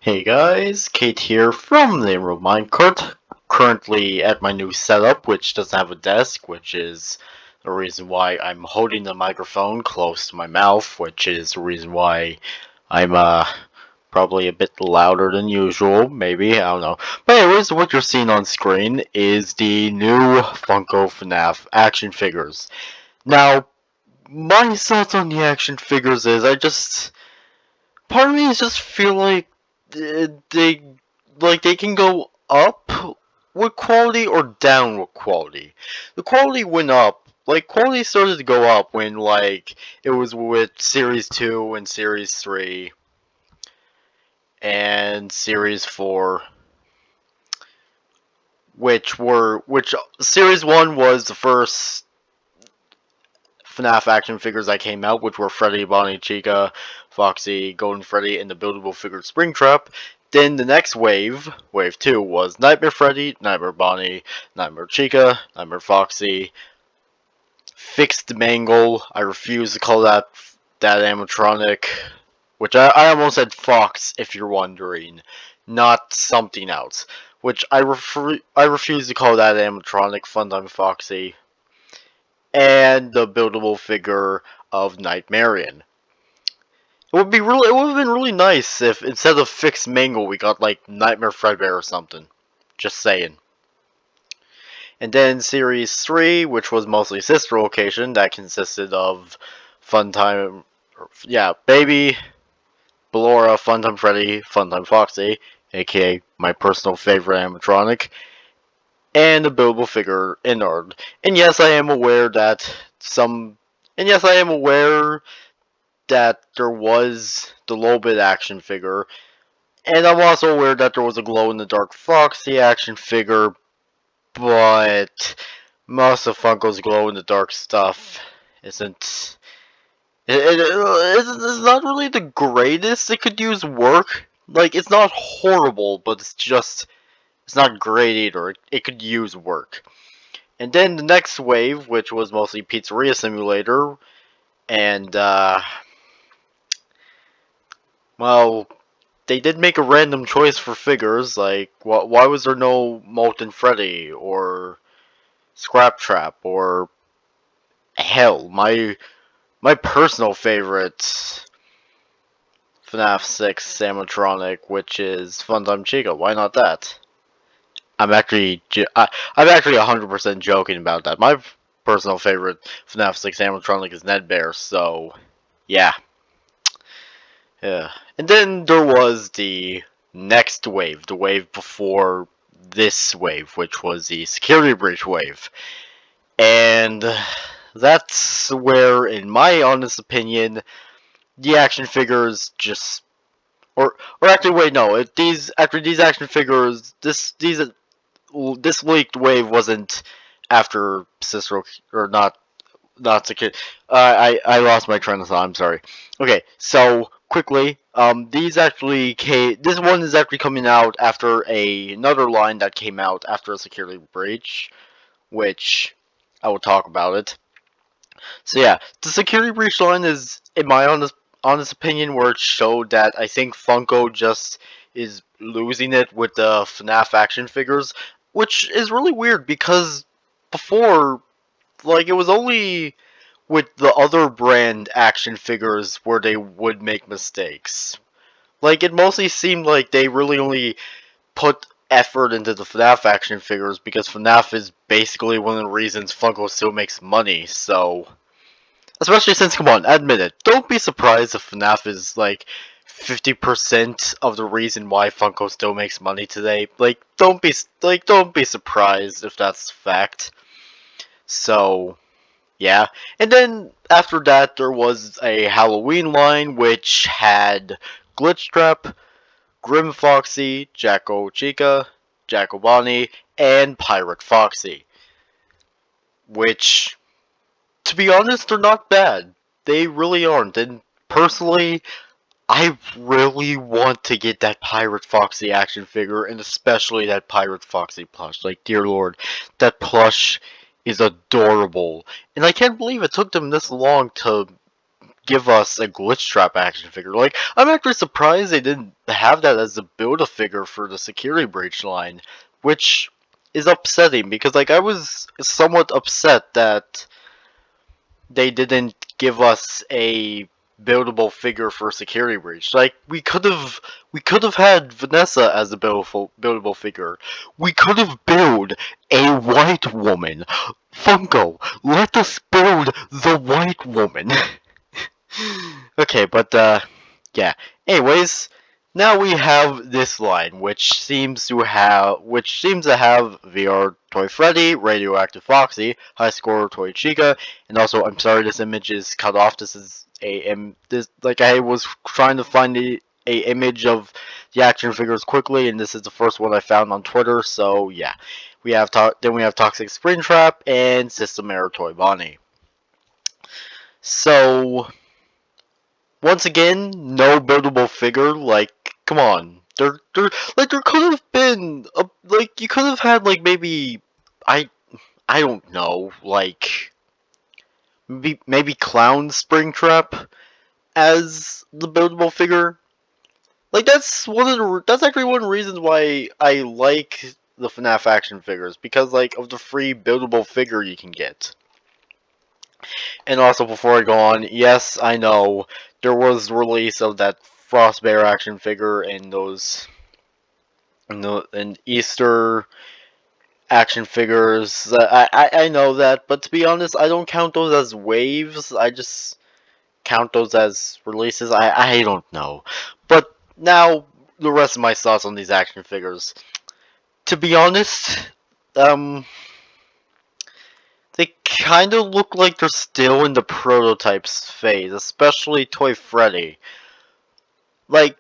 Hey guys, Kate here from the Emerald Minecart. Currently at my new setup, which doesn't have a desk, which is the reason why I'm holding the microphone close to my mouth, which is the reason why I'm probably a bit louder than usual, maybe, I don't know. But anyways, what you're seeing on screen is the new Funko FNAF action figures. Now, my thoughts on the action figures is part of me is just feel like they can go up with quality or down with quality. The quality went up. Like quality started to go up when it was with Series 2 and Series 3 and Series 4, which Series 1 was the first FNAF action figures that came out, which were Freddy, Bonnie, Chica, Foxy, Golden Freddy, and the buildable figure Springtrap. Then the next wave, Wave 2, was Nightmare Freddy, Nightmare Bonnie, Nightmare Chica, Nightmare Foxy, Fixed Mangle. I refuse to call that animatronic, which I almost said Fox, if you're wondering, not something else. Which I refuse to call that animatronic Funtime Foxy, and the buildable figure of Nightmarion. It would have been really nice if instead of Fixed Mangle we got like Nightmare Fredbear or something. Just saying. And then Series 3, which was mostly sister location, that consisted of Funtime, Baby, Ballora, Funtime Freddy, Funtime Foxy, aka my personal favorite animatronic, and a buildable figure Inard. And yes, I am aware that there was the Lobit action figure, and I'm also aware that there was a glow-in-the-dark Foxy action figure, but most of Funko's glow-in-the-dark stuff isn't. It's not really the greatest. It could use work. Like, it's not horrible, but it's not great either. It could use work. And then the next wave, which was mostly Pizzeria Simulator, and, well, they did make a random choice for figures. Like, why was there no Molten Freddy or Scrap Trap or hell, my personal favorite FNAF 6 animatronic, which is Funtime Chica. Why not that? I'm actually 100% joking about that. My personal favorite FNAF 6 animatronic is Ned Bear. So yeah. Yeah. And then there was the next wave, the wave before this wave, which was the security breach wave. And that's where, in my honest opinion, the action figures just or actually wait, no, these action figures this leaked wave wasn't after Cicero or not security. I lost my train of thought. I'm sorry. Okay, so quickly, this one is actually coming out after another line that came out after a security breach, which I will talk about it. So yeah, the security breach line is, in my honest opinion, where it showed that I think Funko just is losing it with the FNAF action figures, which is really weird because before, it was only with the other brand action figures where they would make mistakes. Like, it mostly seemed like they really only put effort into the FNAF action figures because FNAF is basically one of the reasons Funko still makes money, so. Especially since, come on, admit it. Don't be surprised if FNAF is, 50% of the reason why Funko still makes money today. Don't be surprised if that's fact. So, yeah. And then after that, there was a Halloween line which had Glitchtrap, Grim Foxy, Jacko Chica, Jacko Bonnie, and Pirate Foxy. Which, to be honest, they're not bad. They really aren't. And personally, I really want to get that Pirate Foxy action figure, and especially that Pirate Foxy plush. Like, dear lord, that plush is adorable. And I can't believe it took them this long to give us a glitch trap action figure. Like, I'm actually surprised they didn't have that as a build-a-figure for the security breach line, which is upsetting because, like, I was somewhat upset that they didn't give us a buildable figure for security breach. Like, we could have had Vanessa as a buildable figure. We could have built a white woman. Funko, let us build the white woman. Okay, but yeah. Anyways, now we have this line, which seems to have VR Toy Freddy, Radioactive Foxy, High Score Toy Chica, and also I'm sorry this image is cut off. This is this, like, I was trying to find a image of the action figures quickly, and this is the first one I found on Twitter. So yeah, then we have Toxic Springtrap and System Error Toy Bonnie. So once again, no buildable figure. Like, come on, there could have been like, you could have had, like, maybe I I don't know, like maybe Clown Springtrap as the buildable figure. Like, that's actually one of the reasons why I like the FNAF action figures, because, like, of the free buildable figure you can get. And also, before I go on, yes, I know there was release of that Frostbear action figure and those and Easter action figures. I know that, but to be honest, I don't count those as waves. I just count those as releases. I don't know, but now the rest of my thoughts on these action figures. To be honest, um, they kind of look like they're still in the prototypes phase, especially Toy Freddy. Like,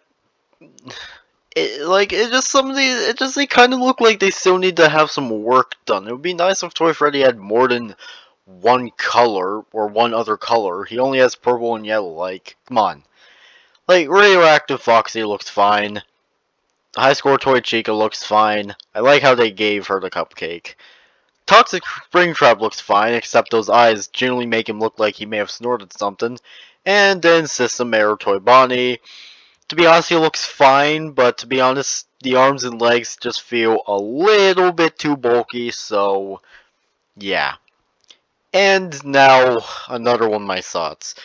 it just some of these, it just they kind of look like they still need to have some work done. It would be nice if Toy Freddy had more than one color or one other color. He only has purple and yellow. Like, come on. Like, Radioactive Foxy looks fine. High Score Toy Chica looks fine. I like how they gave her the cupcake. Toxic Springtrap looks fine, except those eyes generally make him look like he may have snorted something. And then System Error Toy Bonnie. To be honest, he looks fine, but to be honest, the arms and legs just feel a little bit too bulky, so yeah. And now, another one of my thoughts.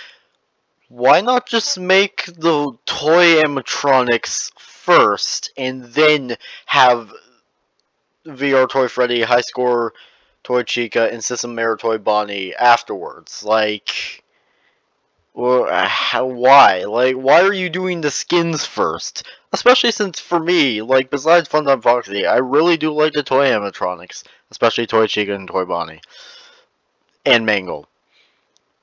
Why not just make the toy animatronics first, and then have VR Toy Freddy, High Score Toy Chica, and System Error Toy Bonnie afterwards? Like, why? Like, why are you doing the skins first? Especially since, for me, like, besides Funtime Foxy, I really do like the toy animatronics. Especially Toy Chica and Toy Bonnie. And Mangle.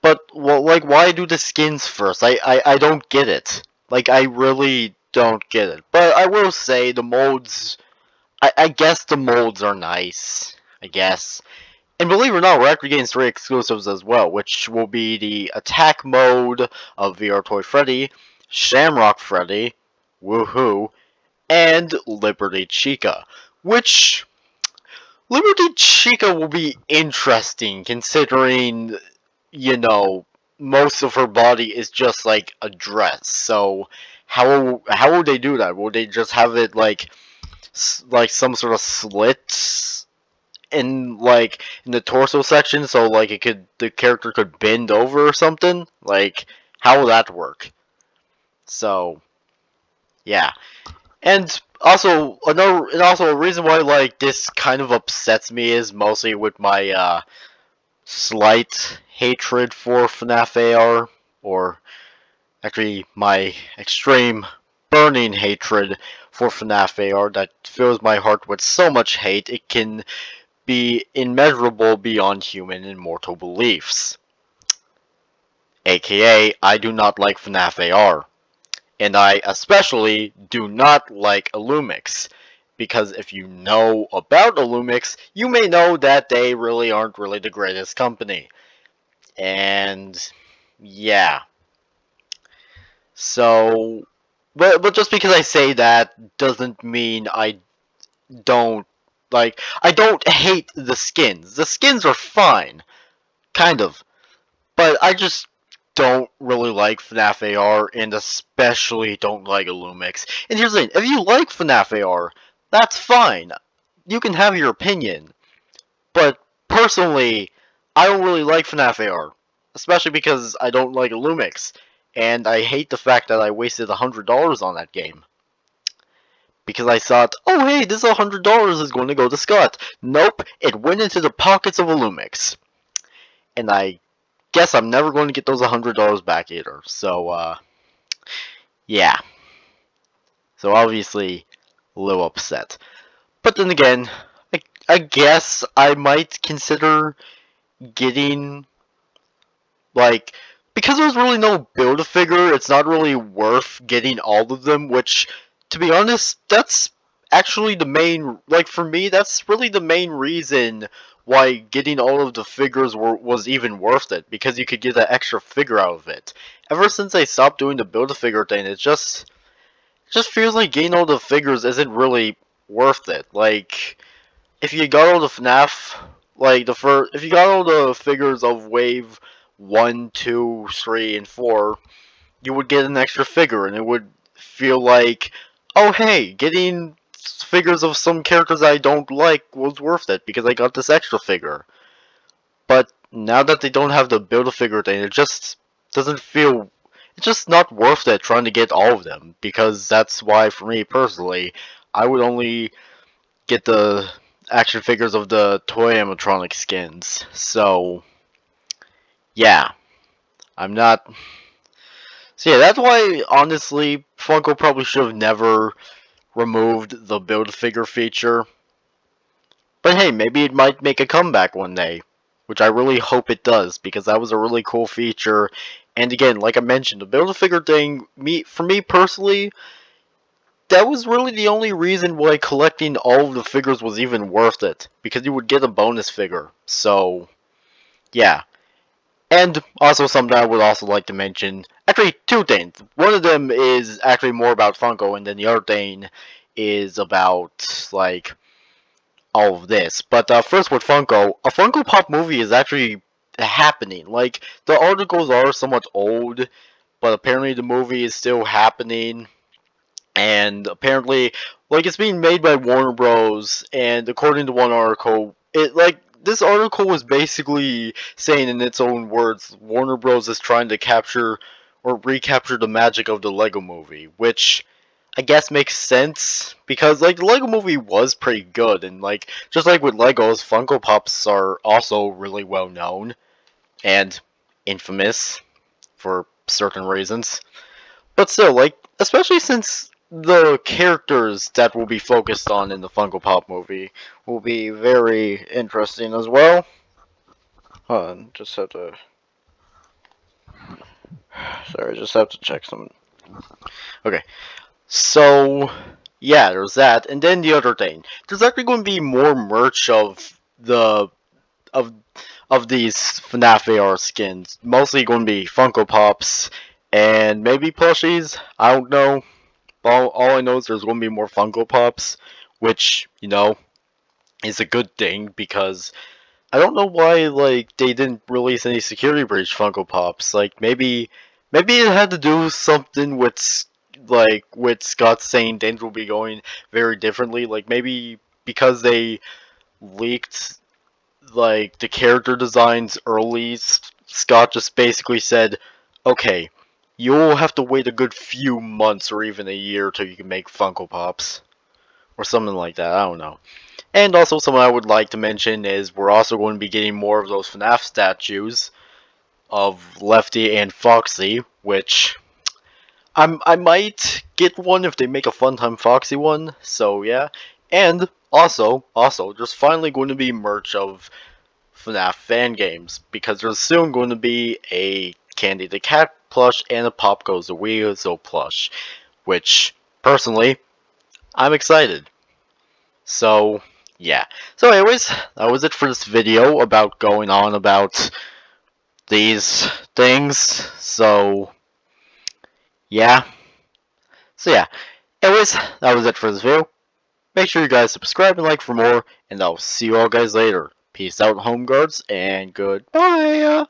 But, well, like, why do the skins first? I don't get it. Like, I really don't get it. But I will say, the molds... I guess the molds are nice. I guess. And believe it or not, we're actually getting 3 exclusives as well, which will be the Attack Mode of VR Toy Freddy, Shamrock Freddy, woohoo, and Liberty Chica. Which, Liberty Chica will be interesting, considering, you know, most of her body is just like a dress. So, how will they do that? Will they just have it like some sort of slit in the torso section, so like the character could bend over or something? Like, how will that work? So yeah. And also a reason why, like, this kind of upsets me is mostly with my slight hatred for FNAF AR, or actually my extreme burning hatred for FNAF AR that fills my heart with so much hate it can be immeasurable beyond human and mortal beliefs. AKA, I do not like FNAF AR. And I especially do not like Illumix. Because if you know about Illumix, you may know that they really aren't really the greatest company. And yeah. So, but just because I say that doesn't mean don't I don't hate the skins. The skins are fine, kind of, but I just don't really like FNAF AR, and especially don't like Illumix. And here's the thing, if you like FNAF AR, that's fine. You can have your opinion. But personally, I don't really like FNAF AR. Especially because I don't like Illumix. And I hate the fact that I wasted $100 on that game. Because I thought, oh hey, this $100 is going to go to Scott. Nope, it went into the pockets of Illumix. And I guess I'm never going to get those $100 back either. So, yeah. So obviously, a little upset. But then again, I guess I might consider getting, like, because there's really no Build-A-Figure, it's not really worth getting all of them, which, to be honest, that's actually the main, like, for me, that's really the main reason why getting all of the figures was even worth it, because you could get that extra figure out of it. Ever since I stopped doing the Build-A-Figure thing, it just feels like getting all the figures isn't really worth it. Like, if you got all the FNAF, like if you got all the figures of Wave 1, 2, 3, and 4, you would get an extra figure, and it would feel like, oh hey, getting figures of some characters I don't like was worth it because I got this extra figure. But now that they don't have the Build-A-Figure thing, it just doesn't feel, it's just not worth it trying to get all of them, because that's why, for me personally, I would only get the action figures of the toy animatronic skins. So, yeah, I'm not. So yeah, that's why honestly, Funko probably should have never removed the Build-A-Figure feature. But hey, maybe it might make a comeback one day, which I really hope it does, because that was a really cool feature. And again, like I mentioned, the Build-A-Figure thing, for me personally, that was really the only reason why collecting all of the figures was even worth it, because you would get a bonus figure. So, yeah. And also something I would also like to mention, actually two things. One of them is actually more about Funko, and then the other thing is about, like, all of this. But first with Funko, a Funko Pop movie is actually happening. Like, the articles are somewhat old, but apparently the movie is still happening. And apparently, like, it's being made by Warner Bros. And according to one article, this article was basically saying in its own words, Warner Bros. Is trying to capture or recapture the magic of the Lego Movie, which I guess makes sense because, like, the Lego Movie was pretty good, and, like, just like with Legos, Funko Pops are also really well known and infamous for certain reasons. But still, like, especially since the characters that will be focused on in the Funko Pop movie will be very interesting as well. Hold on, just have to. Sorry, just have to check some. Okay, so yeah, there's that, and then the other thing. There's actually going to be more merch of the of these FNAF AR skins. Mostly going to be Funko Pops and maybe plushies. I don't know. All I know is there's going to be more Funko Pops, which, you know, is a good thing because I don't know why, like, they didn't release any security breach Funko Pops. Like, maybe it had to do something with, like, with Scott saying things will be going very differently. Like, maybe because they leaked, like, the character designs early, Scott just basically said, okay, you'll have to wait a good few months or even a year till you can make Funko Pops. Or something like that, I don't know. And also something I would like to mention is we're also going to be getting more of those FNAF statues of Lefty and Foxy, which I might get one if they make a Funtime Foxy one, so yeah. And also, there's finally going to be merch of FNAF fan games, because there's soon going to be a Candy the Cat plush and a Pop Goes the Weasel plush, which, personally, I'm excited. So, yeah. So anyways, that was it for this video about going on about these things. So, yeah. So yeah. Anyways, that was it for this video. Make sure you guys subscribe and like for more, and I'll see you all guys later. Peace out, home guards, and goodbye.